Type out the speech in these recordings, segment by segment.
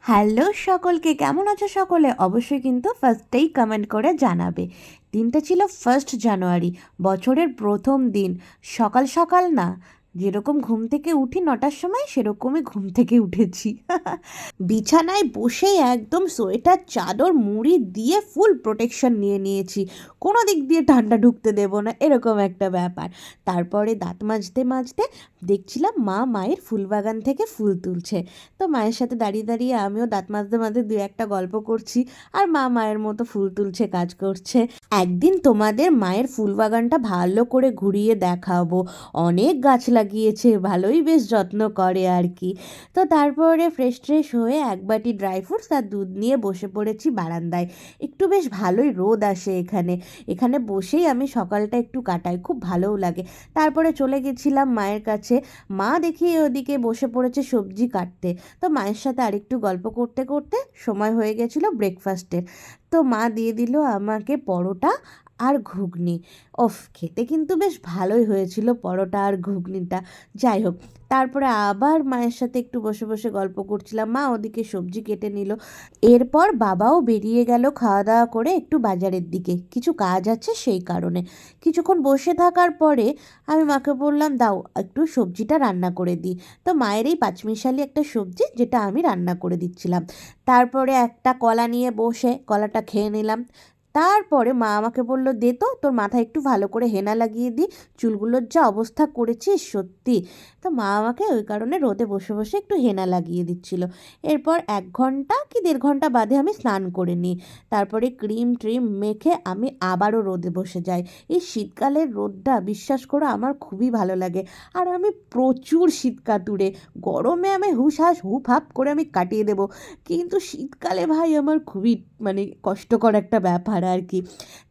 Hello সকলকে, কেমন আছো সকলে? অবশ্যই কিন্তু ফার্স্টেই কমেন্ট করে জানাবে। দিনটা ছিল 1 জানুয়ারি, বছরের প্রথম দিন। সকাল সকাল না, যেরকম ঘুম থেকে উঠি 9টার সময়, সেরকমই ঘুম থেকে উঠেছি। বিছানায় বসেই একদম সোয়েটার, চাদর, মুড়ি দিয়ে ফুল প্রোটেকশন নিয়ে নিয়েছি। কোনো দিক দিয়ে ঠান্ডা ঢুকতে দেবো না, এরকম একটা ব্যাপার। তারপরে দাঁত মাজতে মাজতে দেখছিলাম মা মায়ের ফুল বাগান থেকে ফুল তুলছে। তো মায়ের সাথে দাঁড়িয়ে দাঁড়িয়ে আমিও দাঁত মাজতে মাজতে দু একটা গল্প করছি, আর মা মায়ের মতো ফুল তুলছে, কাজ করছে। একদিন তোমাদের মায়ের ফুল বাগানটা ভালো করে ঘুরিয়ে দেখাবো। অনেক গাছ লাগিয়েছে, ভালোই বেশ যত্ন করে আর কি। তো তারপরে ফ্রেশ ট্রেশ হয়ে এক বাটি ড্রাই ফ্রুটস আর দুধ নিয়ে বসে পড়েছি বারান্দায়। একটু বেশ ভালোই রোদ আসে এখানে। এখানে বসেই আমি সকালটা একটু কাটাই, খুব ভালোও লাগে। তারপরে চলে গেছিলাম মায়ের কাছে। মা দেখি ওদিকে বসে পড়েছে সবজি কাটতে। তো মায়ের সাথে আরেকটু গল্প করতে করতে সময় হয়ে গেছিলো ব্রেকফাস্টের। তো মা দিয়ে দিল আমাকে পরোটা আর ঘুগনি। খেতে কিন্তু বেশ ভালোই হয়েছিল পরোটা আর ঘুগনিটা। যাই হোক, তারপরে আবার মায়ের সাথে একটু বসে বসে গল্প করছিলাম। মা ওদিকে সবজি কেটে নিল। এরপর বাবাও বেরিয়ে গেল খাওয়া দাওয়া করে একটু বাজারের দিকে, কিছু কাজ আছে সেই কারণে। কিছুক্ষণ বসে থাকার পরে আমি মাকে বললাম, দাও একটু সবজিটা রান্না করে দিই। তো মায়ের এই পাঁচমিশালি একটা সবজি, যেটা আমি রান্না করে দিচ্ছিলাম। তারপরে একটা কলা নিয়ে বসে কলাটা খেয়ে নিলাম। তারপরে মা আমাকে বলল, দে তো তোর মাথায় একটু ভালো করে হেনা লাগিয়ে দিই, চুলগুলোর যা অবস্থা করেছিস সত্যি। তো মা আমাকে ওই কারণে রোদে বসে বসে একটু হেনা লাগিয়ে দিচ্ছিল। এরপর 1 ঘন্টা কি 1.5 ঘন্টা বাদে আমি স্নান করে নিই। তারপরে ক্রিম ট্রিম মেখে আমি আবারও রোদে বসে যাই। এই শীতকালের রোদটা বিশ্বাস করো আমার খুবই ভালো লাগে। আর আমি প্রচুর শীত কাতুরে। গরমে আমি হুসহাস হুফহাপ করে আমি কাটিয়ে দেবো, কিন্তু শীতকালে ভাই আমার খুবই কষ্টকর একটা ব্যাপার আর কি।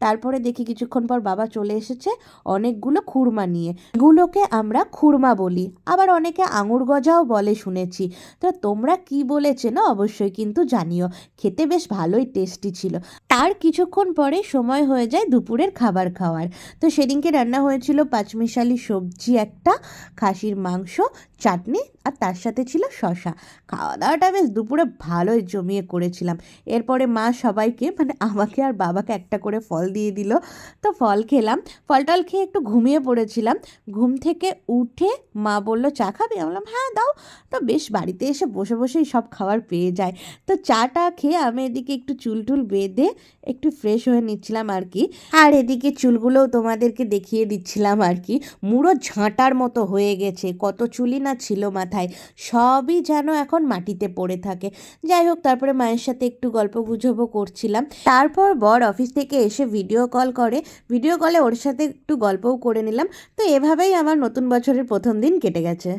তারপরে দেখি কিছুক্ষণ পর বাবা চলে এসেছে অনেকগুলো খুরমা নিয়ে। এগুলোকে আমরা খুরমা বলি, আবার অনেকে আঙুর গজাও বলে শুনেছি। তো তোমরা কি বলেছে না অবশ্যই কিন্তু জানিও। খেতে বেশ ভালোই টেস্টি ছিল। তার কিছুক্ষণ পরে সময় হয়ে যায় দুপুরের খাবার খাওয়ার। তো সেদিনকে রান্না হয়েছিল পাঁচমিশালি সবজি একটা, খাসির মাংস, চাটনি, আর তার সাথে ছিল শশা। খাওয়া দাওয়াটা বেশ দুপুরে ভালোই জমিয়ে করেছিলাম। এরপরে মা সবাইকে আমাকে আর বাবাকে একটা করে ফল দিয়ে দিল। তো ফল খেলাম। ফল টল খেয়ে একটু ঘুমিয়ে পড়েছিলাম। ঘুম থেকে উঠে মা বলল, চা খাবি? আমি বললাম, হ্যাঁ দাও। তো বেশ বাড়িতে এসে বসে বসেই সব খাবার পেয়ে যায়। তো চাটা খেয়ে আমি এদিকে একটু চুল টুল বেঁধে একটু ফ্রেশ হয়ে নিচ্ছিলাম আর কি। আর এদিকে চুলগুলোও তোমাদেরকে দেখিয়ে দিচ্ছিলাম আর কি। মুড়ো ঝাঁটার মতো হয়ে গেছে, কত চুলই না ছিল মাথায়, সবই যেন এখন মাটিতে পড়ে থাকে। যাই হোক, তারপরে মায়ের সাথে একটু গল্প গুজবও করছিলাম। তারপর বর অফিস থেকে এসে ভিডিও কল করে। ভিডিও কলে ওর সাথে একটু গল্পও করে নিলাম। তো এভাবেই আমার নতুন বছরের প্রথম দিন কেটে গেছে।